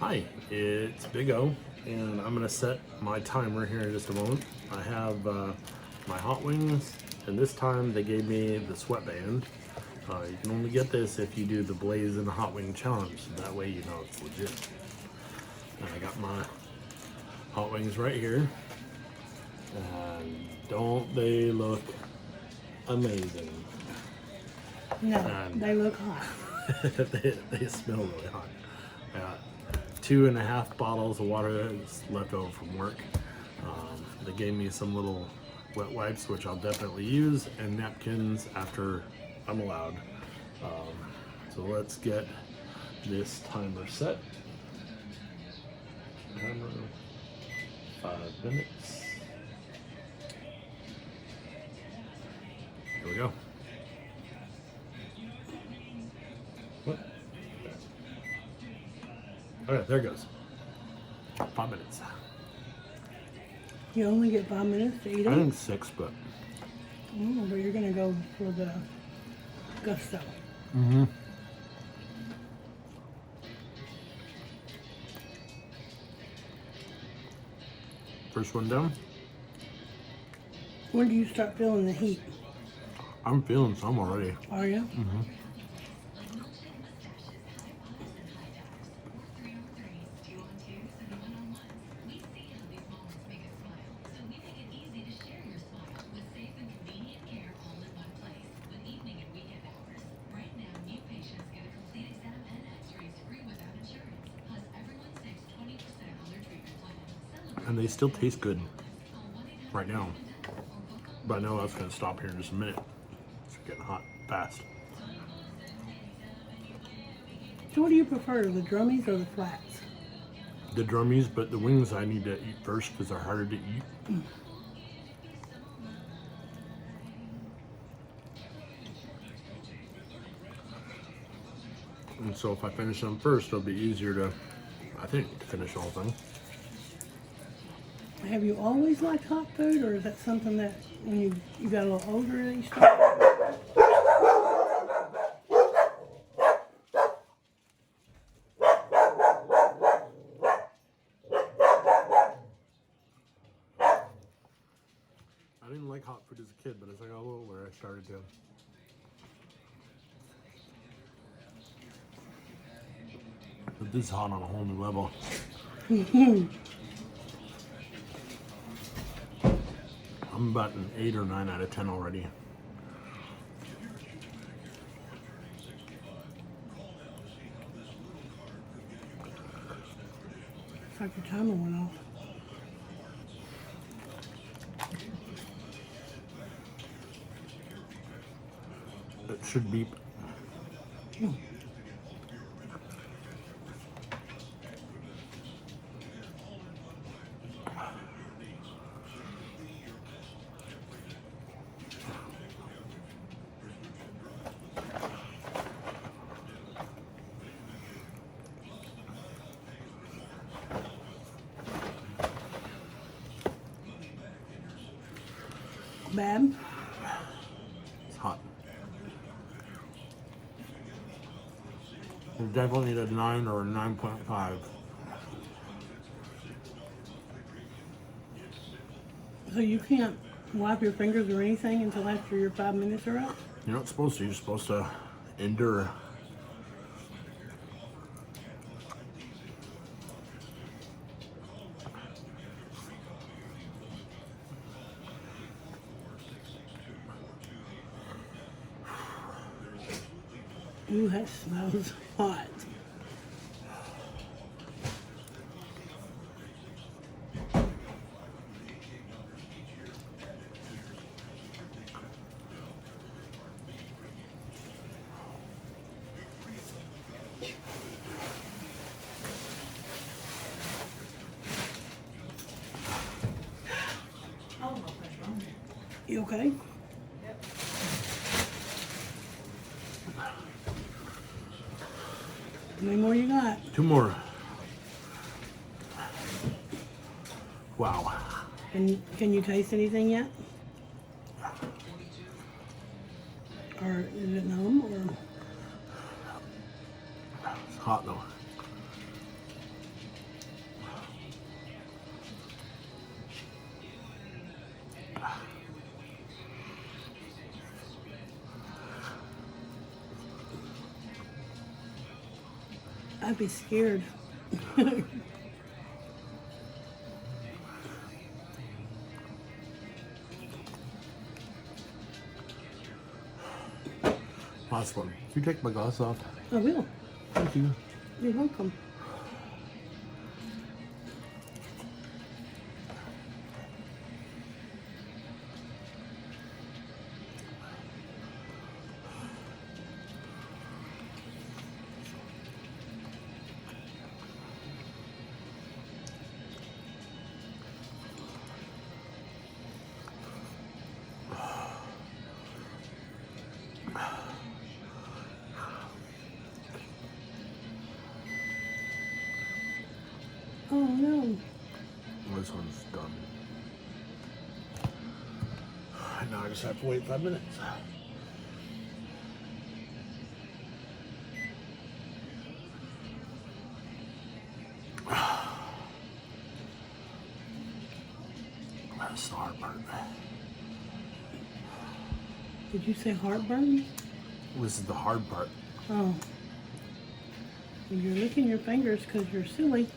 Hi, it's Big O, and I'm going to set my timer here in just a moment. I have my hot wings, and this time they gave me the sweatband. You can only get this if you do the Blazin Hot Wing Challenge, so that way you know it's legit. And I got my hot wings right here, and don't they look amazing? No, And they look hot. they smell really hot. 2.5 bottles of water that's left over from work. They gave me some little wet wipes, which I'll definitely use, and napkins after I'm allowed. So let's get this timer set. Timer, 5 minutes. Here we go. What? Okay, there it goes. 5 minutes. You only get 5 minutes to eat I it? think 6, but. Oh, but you're gonna go for the gusto. Mm-hmm. First one down. When do you start feeling the heat? I'm feeling some already. Are you? Mm-hmm. And they still taste good right now. But I know that's going to stop here in just a minute. It's getting hot fast. So what do you prefer, the drummies or the flats? The drummies, but the wings I need to eat first because they're harder to eat. And so if I finish them first, it'll be easier to, I think, to finish the whole thing. Have you always liked hot food, or is that something that when you got a little older that you started? I didn't like hot food as a kid, but as I got a little older, I started to. But this is hot on a whole new level. I'm about an 8 or 9 out of 10 already. It's like your timer went off. It should beep. Bad? It's hot. You definitely need a 9 or a 9.5. So you can't wipe your fingers or anything until after your 5 minutes are up? You're not supposed to. You're supposed to endure. Ooh, that smells hot. You okay? How many more you got? 2 more. Wow. Can you taste anything yet? Or is it numb? Or It's hot though. I'd be scared. Last one. Can you take my glass off? I will. Thank you. You're welcome. Oh no. This one's done. Now I just have to wait 5 minutes. That's the hard part. Did you say heartburn? This is the hard part. Oh. You're licking your fingers because you're silly.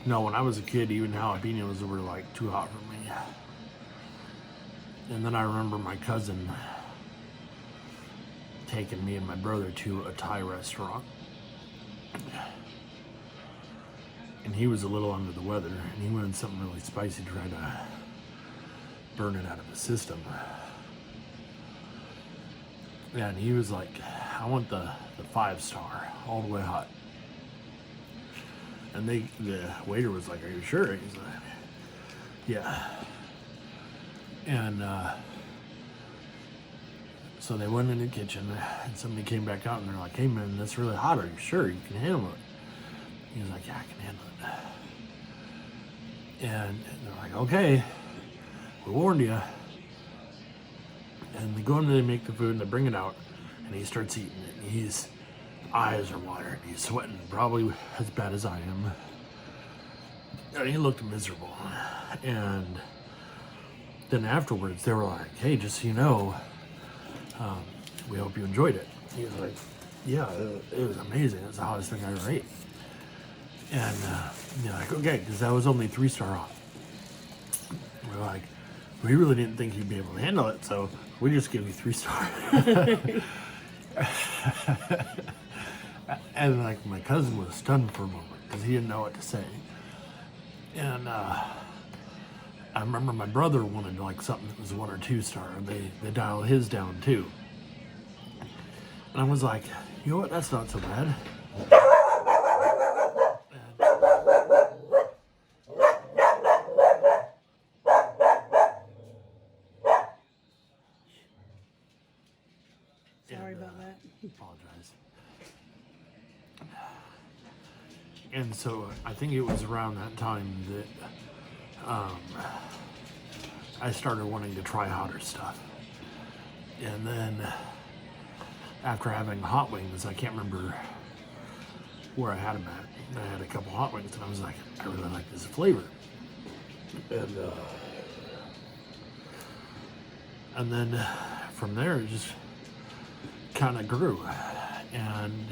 No, when I was a kid, even jalapenos were like too hot for me. And then I remember my cousin taking me and my brother to a Thai restaurant. And he was a little under the weather, and he wanted something really spicy to try to burn it out of his system. Yeah, and he was like, I want the 5-star, all the way hot. And the waiter was like, are you sure? He's like, yeah. And so they went in the kitchen, and somebody came back out, and they're like, hey man, that's really hot. Are you sure you can handle it? He was like, yeah, I can handle it. And they're like, okay, we warned you. And they go in there, they make the food, and they bring it out, and he starts eating it. And his eyes are watering. He's sweating, probably as bad as I am. And he looked miserable. And then afterwards, they were like, hey, just so you know, we hope you enjoyed it. He was like, yeah, it was amazing. It was the hottest thing I ever ate. And you're like, okay, because that was only 3-star hot. We're like, we really didn't think you'd be able to handle it, so we just give you 3-star. And like my cousin was stunned for a moment because he didn't know what to say. And I remember my brother wanted like something that was 1 or 2-star, and they dialed his down too. And I was like, you know what, that's not so bad. Sorry about that. Apologize. And so I think it was around that time that I started wanting to try hotter stuff. And then after having hot wings, I can't remember where I had them at. I had a couple hot wings, and I was like, I really like this flavor. And then from there, it just kind of grew. And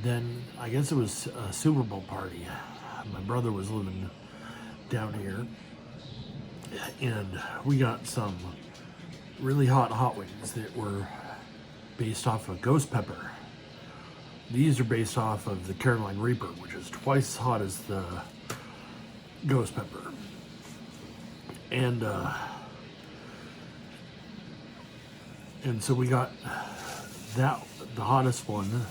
then I guess it was a Super Bowl party. My brother was living down here, and we got some really hot wings that were based off of ghost pepper. These are based off of the Carolina Reaper, which is twice as hot as the ghost pepper. And so we got the hottest one.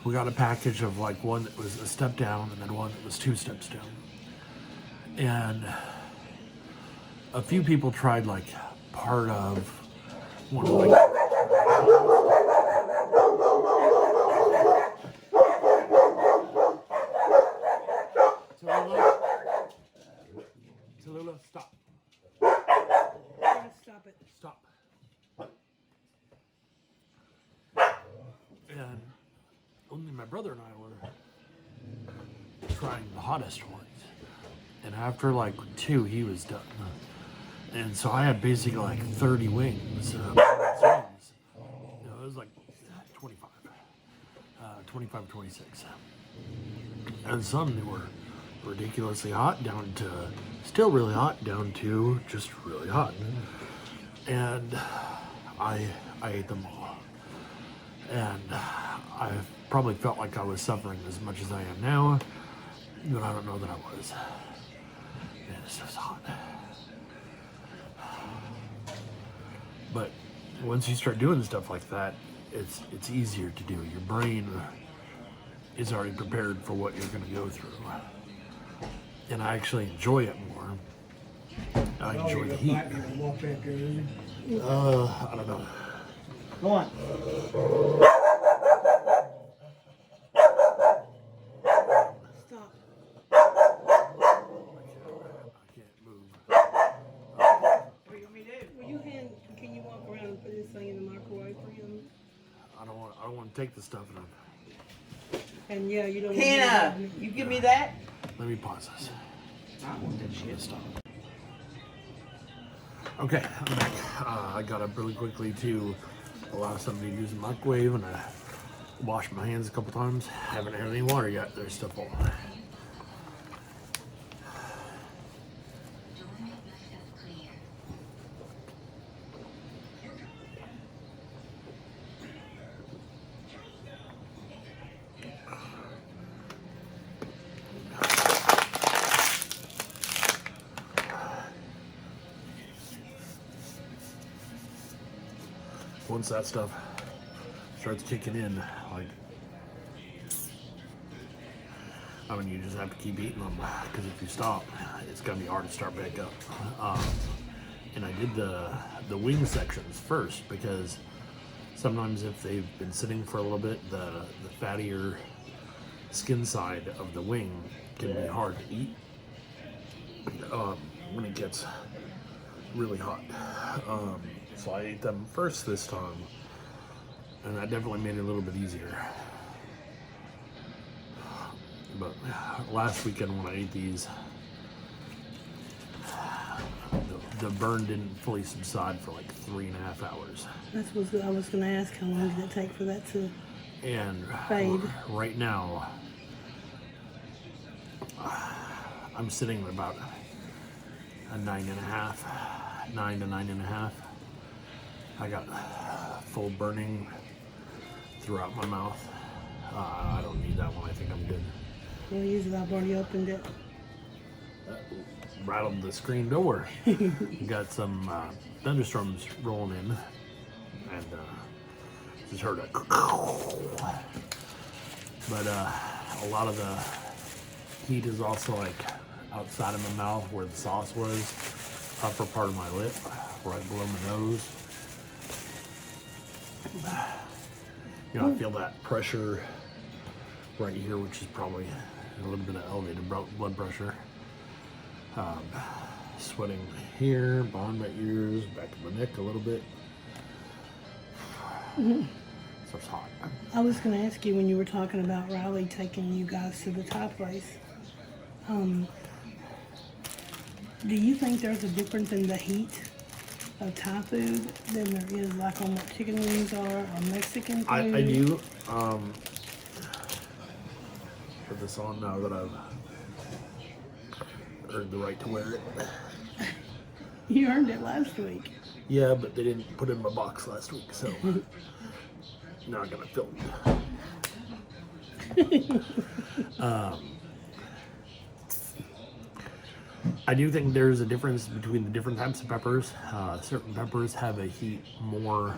We got a package of like one that was a step down and then one that was 2 steps down. And a few people tried like part of one of like Tallulah, stop. Stop it. Stop. And only my brother and I were trying the hottest ones. And after like 2, he was done. And so I had basically like 30 wings. It was like 25, 25, 26. And some that were ridiculously hot down to still really hot down to just really hot. And I ate them all. And I probably felt like I was suffering as much as I am now, but I don't know that I was. Man, it's just hot. But once you start doing stuff like that, it's easier to do. Your brain is already prepared for what you're going to go through. And I actually enjoy it more. I enjoy the heat. I don't know. Go on. Stop. I can't move. What do you want me to do? Will you can you walk around and put this thing in the microwave for him? I don't want to take the stuff and And yeah, you don't Hannah, you give me that? let me pause this. I want that shit. Stop. Okay, I'm back. I got up really quickly to allow somebody to use the microwave, and I washed my hands a couple times. Haven't had any water yet. They're still full. Once that stuff starts kicking in, like, I mean, you just have to keep eating them, because if you stop, it's gonna be hard to start back up. And I did the wing sections first, because sometimes if they've been sitting for a little bit, the fattier skin side of the wing can be hard to eat when it gets really hot. So I ate them first this time, and that definitely made it a little bit easier. But last weekend when I ate these, the burn didn't fully subside for like 3.5 hours. That's what I was going to ask. How long did it take for that to And fade? Right now, I'm sitting at about a 9.5, 9 to 9.5. I got full burning throughout my mouth. I don't need that one. I think I'm good. Well, usually I've already opened it. Rattled the screen door. Got some thunderstorms rolling in, and just heard a. But a lot of the heat is also like outside of my mouth where the sauce was, upper part of my lip, right below my nose. You know, I feel that pressure right here, which is probably a little bit of elevated blood pressure. Sweating here, behind my ears, back of my neck a little bit. So it's hot. I was going to ask you when you were talking about Riley taking you guys to the Thai place. Do you think there's a difference in the heat of Thai food than there is like on what chicken wings are or Mexican food? I do. Put this on now that I've earned the right to wear it. You earned it last week. Yeah, but they didn't put it in my box last week, so now I gotta film it. I do think there's a difference between the different types of peppers. Certain peppers have a heat more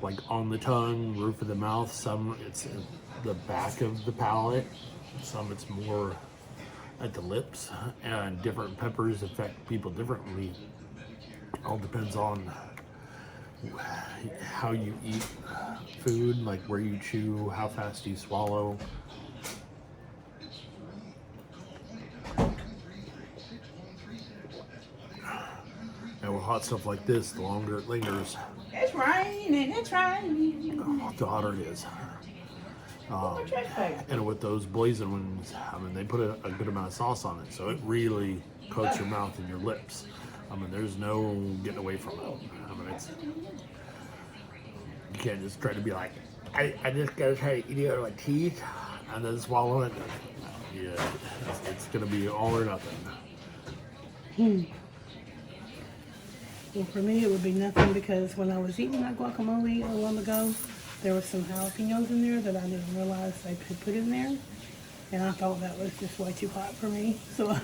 like on the tongue, roof of the mouth. Some it's in the back of the palate. Some it's more at the lips. And different peppers affect people differently. All depends on how you eat food, like where you chew, how fast you swallow. And with hot stuff like this, the longer it lingers, It's raining, it's raining. the hotter it is. And with those blazing ones, I mean, they put a good amount of sauce on it, so it really coats your mouth and your lips. I mean, there's no getting away from it. I mean, you can't just try to be like, I just gotta try to eat it with my teeth and then swallow it. Yeah, it's gonna be all or nothing. Well, for me, it would be nothing because when I was eating that guacamole a while ago, there was some jalapenos in there that I didn't realize they could put in there. And I thought that was just way too hot for me. So,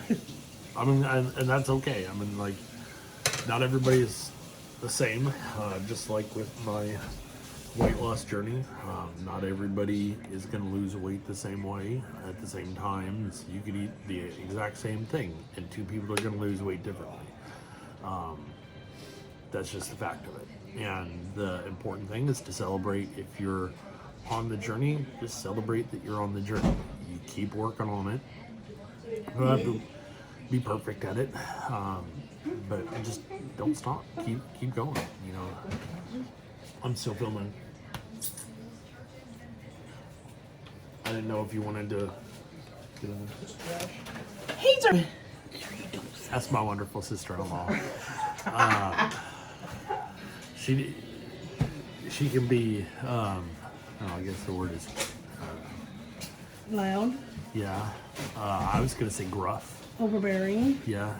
I mean, and that's okay. I mean, like, not everybody is the same. Just like with my weight loss journey, not everybody is going to lose weight the same way at the same time. So you could eat the exact same thing, and two people are going to lose weight differently. That's just the fact of it. And the important thing is to celebrate. If you're on the journey, just celebrate that you're on the journey. You keep working on it. You don't have to be perfect at it, but just don't stop. Keep going. You know, I'm still filming. I didn't know if you wanted to get in there. he's a... That's my wonderful sister-in-law. She can be, I guess the word is, Loud, yeah. I was gonna say gruff. overbearing, Yeah,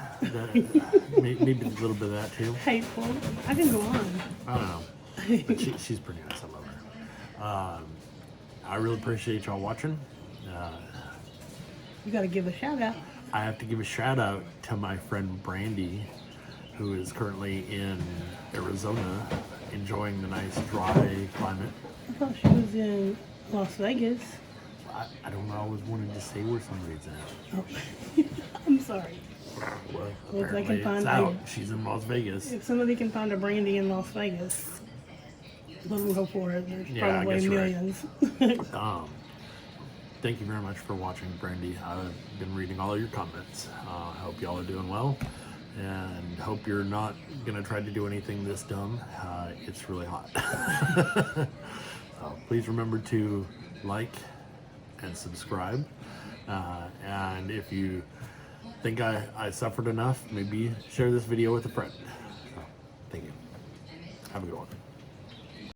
maybe a little bit of that too. hateful. I can go on. I don't know, but she's pretty nice. I love her. I really appreciate y'all watching. You got to give a shout out. I have to give a shout out to my friend Brandy, who is currently in Arizona, enjoying the nice dry climate. I thought she was in Las Vegas. I don't know. I always wanted to say where somebody's at. Oh, I'm sorry. Well, Well, if they apparently can find it's a- out. She's in Las Vegas. If somebody can find a brandy in Las Vegas, let them go for it. There's Yeah, I probably guess you're right. millions. Thank you very much for watching, Brandy. I've been reading all of your comments. I hope y'all are doing well, and hope you're not gonna try to do anything this dumb. It's really hot. So please remember to like and subscribe. And if you think I suffered enough, maybe share this video with a friend. So, thank you. Have a good one.